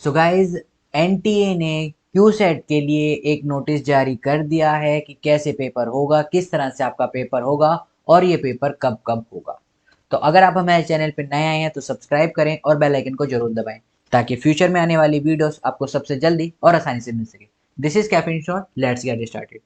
So guys NTA ने क्यूसेट के लिए एक नोटिस जारी कर दिया है कि कैसे पेपर होगा, किस तरह से आपका पेपर होगा और ये पेपर कब कब होगा। तो अगर आप हमारे चैनल पर नए आए हैं तो सब्सक्राइब करें और बेल आइकन को जरूर दबाएं ताकि फ्यूचर में आने वाली वीडियोस आपको सबसे जल्दी और आसानी से मिल सके। This is caffeine shot, let's get started.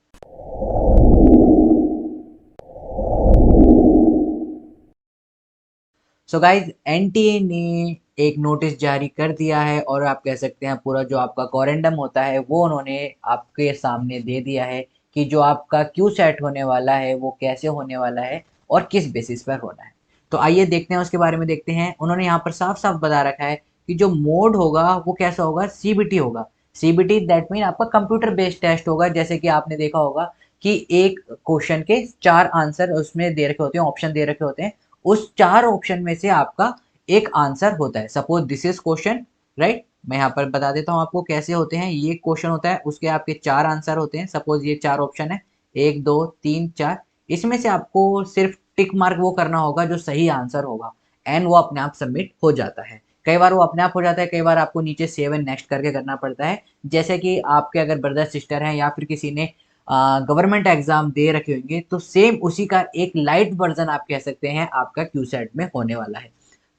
So guys NTA ने एक नोटिस जारी कर दिया है और आप कह सकते हैं पूरा जो आपका कोरेंडम होता है वो उन्होंने आपके सामने दे दिया है कि जो आपका क्यू सेट होने वाला है वो कैसे होने वाला है और किस बेसिस पर होना है। तो आइए देखते हैं, उसके बारे में देखते हैं। उन्होंने यहाँ पर साफ साफ बता रखा है कि जो मोड होगा वो कैसा होगा, सीबीटी होगा। सीबीटी दैट मीन आपका कंप्यूटर बेस्ड टेस्ट होगा। जैसे कि आपने देखा होगा कि एक क्वेश्चन के 4 आंसर उसमें दे रखे होते हैं, ऑप्शन दे रखे होते हैं। उस 4 ऑप्शन में से आपका एक आंसर होता है। Suppose this is question, right. मैं यहाँ पर बता देता हूँ आपको कैसे होते हैं। ये क्वेश्चन होता है, उसके आपके 4 आंसर होते हैं। सपोज ये 4 ऑप्शन है, 1 2 3 4। इसमें से आपको सिर्फ टिक मार्क वो करना होगा जो सही आंसर होगा, एंड वो अपने आप सबमिट हो जाता है। कई बार वो अपने आप हो जाता है, कई बार आपको नीचे सेव एंड नेक्स्ट करके करना पड़ता है। जैसे कि आपके अगर ब्रदर सिस्टर हैं या फिर किसी ने गवर्नमेंट एग्जाम दे रखे होंगे तो सेम उसी का एक लाइट वर्जन आप कह सकते हैं आपका क्यूसेट में होने वाला है।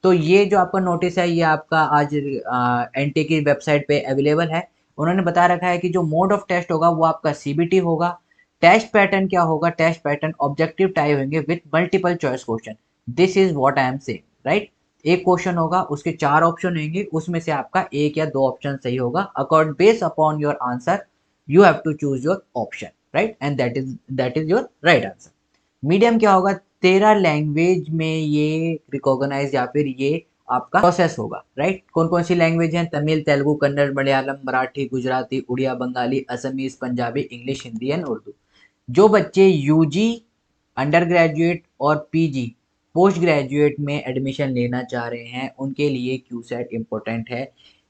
तो ये जो आपका नोटिस है ये आपका आज एनटी की वेबसाइट पे अवेलेबल है। उन्होंने बता रखा है कि जो मोड ऑफ टेस्ट होगा वो आपका सीबीटी होगा। टेस्ट पैटर्न क्या होगा, टेस्ट पैटर्न ऑब्जेक्टिव टाइप होंगे with multiple choice question. This is what I am saying, right. एक क्वेश्चन होगा, उसके 4 ऑप्शन होंगे, उसमें से आपका एक या दो ऑप्शन सही होगा। Accord based upon your answer you have to choose your option, right, and that is your right answer. Medium क्या होगा, 13 लैंग्वेज में ये रिकॉग्नाइज या फिर ये आपका प्रोसेस होगा, राइट। कौन कौन सी लैंग्वेज है, तमिल, तेलुगु, कन्नड़, मलयालम, मराठी, गुजराती, उड़िया, बंगाली, असमीज, पंजाबी, इंग्लिश, हिंदी एंड उर्दू। जो बच्चे यूजी, अंडर ग्रेजुएट और पीजी पोस्ट ग्रेजुएट में एडमिशन लेना चाह रहे हैं उनके लिए क्यूसेट इम्पोर्टेंट है।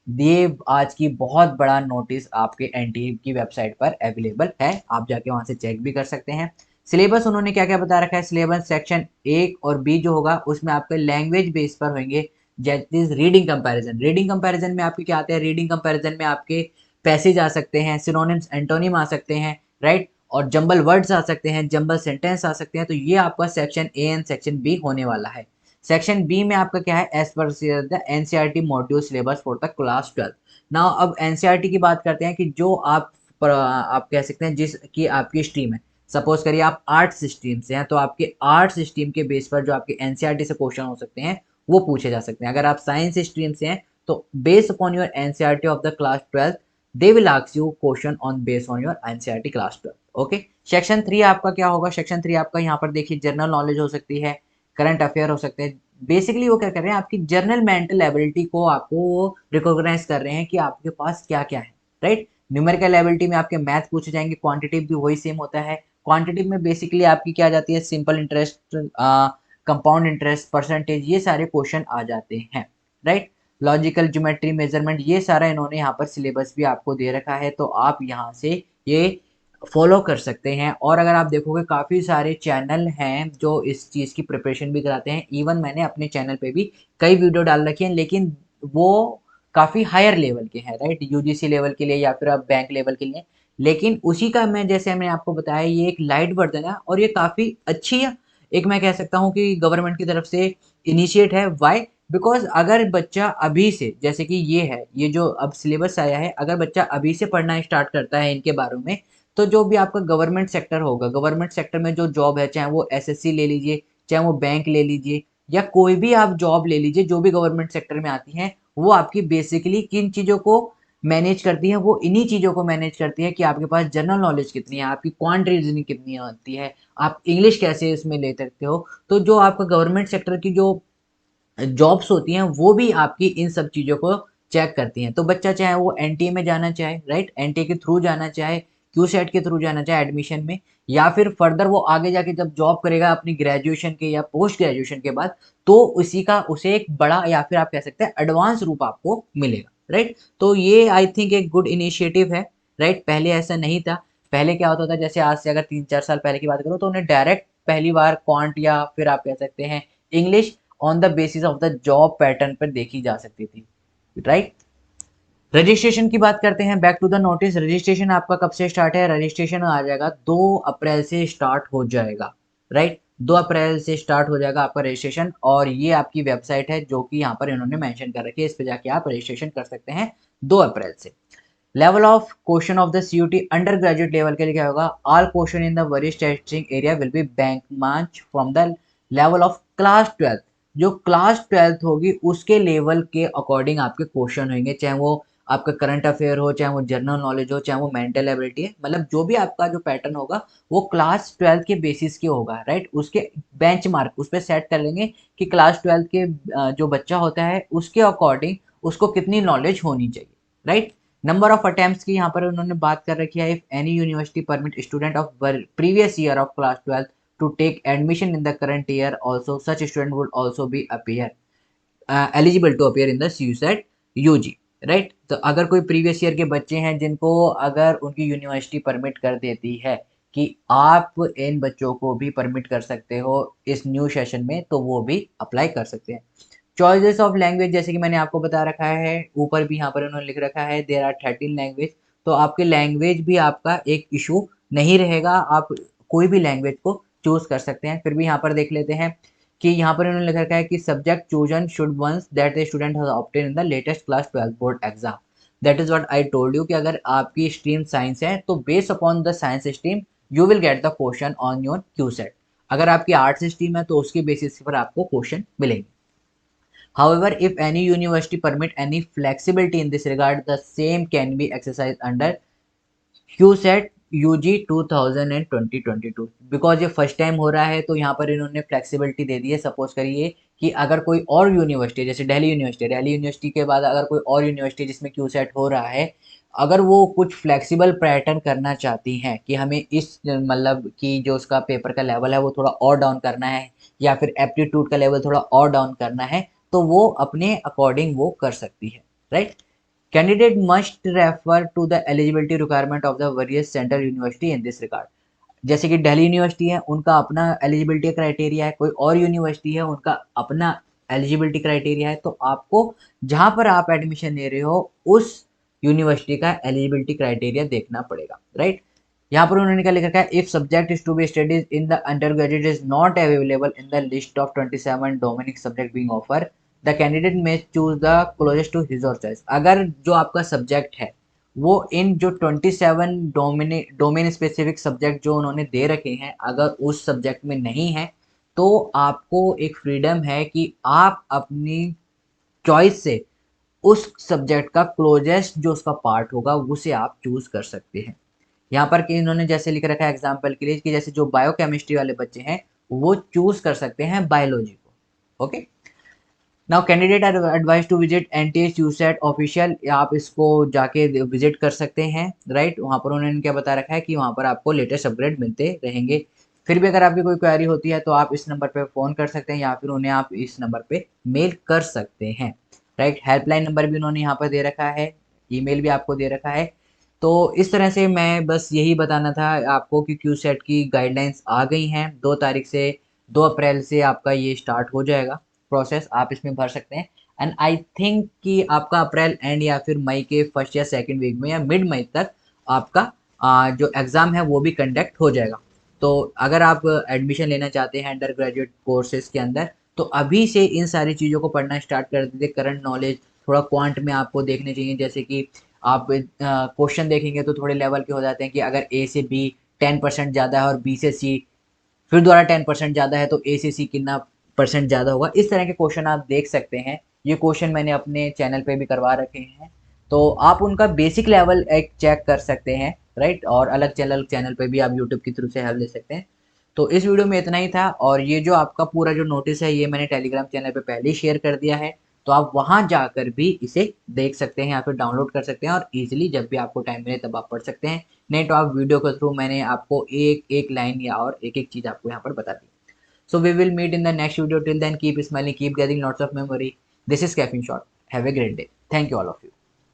ये आज की बहुत बड़ा नोटिस आपके एनटीए की वेबसाइट पर अवेलेबल है, आप जाके वहां से चेक भी कर सकते हैं। सिलेबस उन्होंने क्या क्या बता रखा है, सिलेबस सेक्शन एक और बी जो होगा उसमें आपके लैंग्वेज बेस पर होंगे। That is reading comparison. Reading comparison में आपके क्या आते हैं, रीडिंग कंपैरिजन में आपके पैसेज आ सकते हैं, सिनोनिम्स एंटोनिम आ सकते हैं, राइट, और जंबल वर्ड्स आ सकते हैं, जंबल सेंटेंस आ सकते हैं। तो ये आपका section A and section B होने वाला है। सेक्शन बी में आपका क्या है, as per the NCERT module syllabus for the class 12। Now अब एनसीईआरटी की बात करते हैं कि जो आप कह सकते हैं जिसकी आपकी स्ट्रीम है। सपोज करिए आप आर्ट्स स्ट्रीम से हैं तो आपके आर्ट्स स्ट्रीम के बेस पर जो आपके एनसीईआरटी से क्वेश्चन हो सकते हैं वो पूछे जा सकते हैं। अगर आप साइंस स्ट्रीम से हैं तो based upon your NCERT of the class 12 they will ask you question on based on your NCERT class 12। Okay. Section 3 आपका क्या होगा, सेक्शन 3 आपका यहाँ पर देखिए जनरल नॉलेज हो सकती है, करंट अफेयर हो सकते हैं। बेसिकली वो क्या कर रहे हैं, आपकी जनरल मेंटल एबिलिटी को आपको रिकॉग्नाइज कर रहे हैं कि आपके पास क्या क्या है, राइट। न्यूमेरिकल एबिलिटी में आपके मैथ पूछे जाएंगे, क्वांटिटेटिव भी वही सेम होता है। क्वांटिटेटिव में बेसिकली आपकी क्या जाती है, simple interest, compound interest, percentage, ये सारे क्वेश्चन आ जाते हैं, राइट। लॉजिकल ज्योमेट्री, मेजरमेंट, ये सारा इन्होंने यहाँ पर सिलेबस भी आपको दे रखा है तो आप यहाँ से ये फॉलो कर सकते हैं। और अगर आप देखोगे काफ़ी सारे चैनल हैं जो इस चीज़ की प्रिपरेशन भी कराते हैं। इवन मैंने अपने चैनल पे भी कई वीडियो डाल रखी हैं, लेकिन वो काफ़ी हायर लेवल के हैं, राइट, यूजीसी लेवल के लिए या फिर आप बैंक लेवल के लिए। लेकिन उसी का मैं जैसे मैंने आपको बताया ये एक लाइट वर्जन है और ये काफ़ी अच्छी है। एक मैं कह सकता हूँ कि गवर्नमेंट की तरफ से इनिशिएट है। वाई? बिकॉज अगर बच्चा अभी से, जैसे कि ये है, ये जो अब सिलेबस आया है, अगर बच्चा अभी से पढ़ना स्टार्ट करता है इनके बारे में तो जो भी आपका गवर्नमेंट सेक्टर होगा, गवर्नमेंट सेक्टर में जो जॉब है, चाहे वो एसएससी ले लीजिए, चाहे वो बैंक ले लीजिए, या कोई भी आप जॉब ले लीजिए जो भी गवर्नमेंट सेक्टर में आती है, वो आपकी बेसिकली किन चीज़ों को मैनेज करती है, वो इन्हीं चीज़ों को मैनेज करती है कि आपके पास जनरल नॉलेज कितनी है, आपकी क्वांट रीजनिंग कितनी आती है, आप इंग्लिश कैसे इसमें ले सकते हो। तो जो आपका गवर्नमेंट सेक्टर की जो जॉब्स होती हैं वो भी आपकी इन सब चीज़ों को चेक करती हैं। तो बच्चा चाहे वो एनटीए में जाना चाहे, राइट, एनटीए के थ्रू जाना चाहे, क्यूसेट के थ्रू जाना चाहे एडमिशन में, या फिर फर्दर वो आगे जाके जब जॉब करेगा अपनी ग्रेजुएशन के या पोस्ट ग्रेजुएशन के बाद, तो उसी का उसे एक बड़ा या फिर आप कह सकते हैं एडवांस रूप आपको मिलेगा, राइट। तो ये आई थिंक एक गुड इनिशिएटिव है, राइट। पहले ऐसा नहीं था। पहले क्या होता था, जैसे आज से अगर 3-4 साल पहले की बात करो तो उन्हें डायरेक्ट पहली बार क्वांट या फिर आप कह सकते हैं English on the basis of the job pattern पर देखी जा सकती थी, राइट। रजिस्ट्रेशन की बात करते हैं, back to the notice. Registration आपका कब से स्टार्ट है? रजिस्ट्रेशन आ जाएगा 2 अप्रैल से स्टार्ट हो जाएगा, राइट। 2 अप्रैल से स्टार्ट हो जाएगा आपका रजिस्ट्रेशन, और ये आपकी वेबसाइट है जो कि यहाँ पर इन्होंने मेंशन कर रखी है, इस पे जाके आप रजिस्ट्रेशन कर सकते हैं 2 अप्रैल से। Level of question of the CUET undergraduate level के लिए क्या होगा? ऑल क्वेश्चन इन द वरिष्ठ testing area will be bank march from the level of class 12। जो क्लास 12 होगी उसके लेवल के अकॉर्डिंग आपके क्वेश्चन होंगे, चाहे वो आपका करंट अफेयर हो, चाहे वो जनरल नॉलेज हो, चाहे वो मेंटल एबिलिटी है, मतलब जो भी आपका जो पैटर्न होगा वो क्लास 12 के बेसिस के होगा, राइट। उसके बेंचमार्क उस पर सेट कर लेंगे कि क्लास 12 के जो बच्चा होता है उसके अकॉर्डिंग उसको कितनी नॉलेज होनी चाहिए, राइट। नंबर ऑफ अटेम्प्ट्स की यहाँ पर उन्होंने बात कर रखी है। If any university permit student of previous year of class 12 to take admission in the current year also, such student would also be appear eligible to appear in the CUCET UG, right. तो अगर कोई previous year के बच्चे हैं जिनको अगर उनकी university permit कर देती है कि आप इन बच्चों को भी परमिट कर सकते हो इस न्यू सेशन में, तो वो भी अप्लाई कर सकते हैं। चॉइसेस ऑफ लैंग्वेज, जैसे कि मैंने आपको बता रखा है, ऊपर भी यहाँ पर उन्होंने लिख रखा है देयर आर 13 लैंग्वेज। तो आपके लैंग्वेज भी आपका एक इशू नहीं रहेगा, आप कोई भी लैंग्वेज को चूज कर सकते हैं। फिर भी यहाँ पर देख लेते हैं कि यहाँ पर उन्होंने लिख रखा है कि subject chosen should once that the student has obtain in the latest class 12 board exam. That is what I told you कि अगर आपकी स्ट्रीम साइंस है तो based upon the science stream you will get the question on your Q set. अगर आपकी arts stream है तो उसके बेसिस पर आपको क्वेश्चन मिलेंगे। However, if any university permit any flexibility in this regard, the same can be exercised under QSET UG 2000 and 2022। Because ये first time हो रहा है तो यहाँ पर इन्होंने फ्लेक्सिबिलिटी दे दी है। सपोज करिए कि अगर कोई और यूनिवर्सिटी, जैसे दिल्ली यूनिवर्सिटी के बाद अगर कोई और यूनिवर्सिटी जिसमें QSET हो रहा है, अगर वो कुछ फ्लेक्सिबल पैटर्न करना चाहती हैं कि हमें इस मतलब कि जो उसका पेपर का लेवल है वो थोड़ा और डाउन करना है, या फिर एप्टीट्यूड का लेवल थोड़ा और डाउन करना है, तो वो अपने अकॉर्डिंग वो कर सकती है, right. Candidate must refer to the eligibility requirement of the various central university in this regard। जैसे कि दिल्ली यूनिवर्सिटी है उनका अपना एलिजिबिलिटी क्राइटेरिया है, कोई और यूनिवर्सिटी है उनका अपना एलिजिबिलिटी क्राइटेरिया है, तो आपको जहां पर आप एडमिशन ले रहे हो उस यूनिवर्सिटी का एलिजिबिलिटी क्राइटेरिया देखना पड़ेगा, राइट। यहाँ पर उन्होंने क्या लिखा है? If subject is to be studies in the undergraduate is not available in the list of 27 domain subject being offer, the candidate may choose the closest to his or choice. अगर जो आपका subject है वो इन जो 27 domain specific subject जो उन्होंने दे रखे हैं अगर उस सब्जेक्ट में नहीं है, तो आपको एक फ्रीडम है कि आप अपनी चॉइस से उस सब्जेक्ट का क्लोजेस्ट जो उसका पार्ट होगा उसे आप चूज कर सकते हैं। यहाँ पर कि इन्होंने जैसे लिख रखा है एग्जाम्पल के लिए कि जैसे जो बायोकेमिस्ट्री वाले बच्चे हैं वो चूज कर सकते हैं बायोलॉजी को, okay. Now candidate are advised to visit NTA CUET official, आप इसको जाके विजिट कर सकते हैं, राइट। वहाँ पर उन्होंने क्या बता रखा है कि वहाँ पर आपको लेटेस्ट अपग्रेड मिलते रहेंगे। फिर भी अगर आपकी कोई क्वेरी होती है तो आप इस नंबर पे फ़ोन कर सकते हैं या फिर उन्हें आप इस नंबर पे मेल कर सकते हैं, राइट। हेल्पलाइन नंबर भी उन्होंने यहाँ पर दे रखा है, ईमेल भी आपको दे रखा है। तो इस तरह से मैं बस यही बताना था आपको कि क्यू सेट की गाइडलाइंस आ गई हैं 2 तारीख से, 2 अप्रैल से आपका ये स्टार्ट हो जाएगा प्रोसेस, आप इसमें भर सकते हैं। एंड आई थिंक कि आपका अप्रैल एंड या फिर मई के फर्स्ट या सेकंड वीक में या मिड मई तक आपका जो एग्ज़ाम है वो भी कंडक्ट हो जाएगा। तो अगर आप एडमिशन लेना चाहते हैं अंडर ग्रेजुएट कोर्सेज के अंदर, तो अभी से इन सारी चीज़ों को पढ़ना स्टार्ट कर दीजिए। करंट नॉलेज थोड़ा क्वांट में आपको देखने चाहिए, जैसे कि आप क्वेश्चन देखेंगे तो थोड़े लेवल के हो जाते हैं कि अगर ए से बी 10% ज़्यादा है और बी से सी फिर दोबारा 10% ज़्यादा है तो ए से सी कितना परसेंट ज़्यादा होगा, इस तरह के क्वेश्चन आप देख सकते हैं। ये क्वेश्चन मैंने अपने चैनल पे भी करवा रखे हैं, तो आप उनका बेसिक लेवल एक चेक कर सकते हैं, राइट। और अलग चैनल पे भी आप यूट्यूब के थ्रू से हेल्प ले सकते हैं। तो इस वीडियो में इतना ही था, और ये जो आपका पूरा जो नोटिस है ये मैंने टेलीग्राम चैनल पे पहले ही शेयर कर दिया है, तो आप वहाँ जाकर भी इसे देख सकते हैं या फिर डाउनलोड कर सकते हैं, और ईजिली जब भी आपको टाइम मिले तब आप पढ़ सकते हैं। नहीं तो आप वीडियो के थ्रू मैंने आपको एक एक लाइन या और एक एक चीज़ आपको यहाँ पर बता दी। So we will meet in the next video. Till then, keep smiling, keep gathering lots of memory. This is Caffeine Shot. Have a great day. Thank you all of you.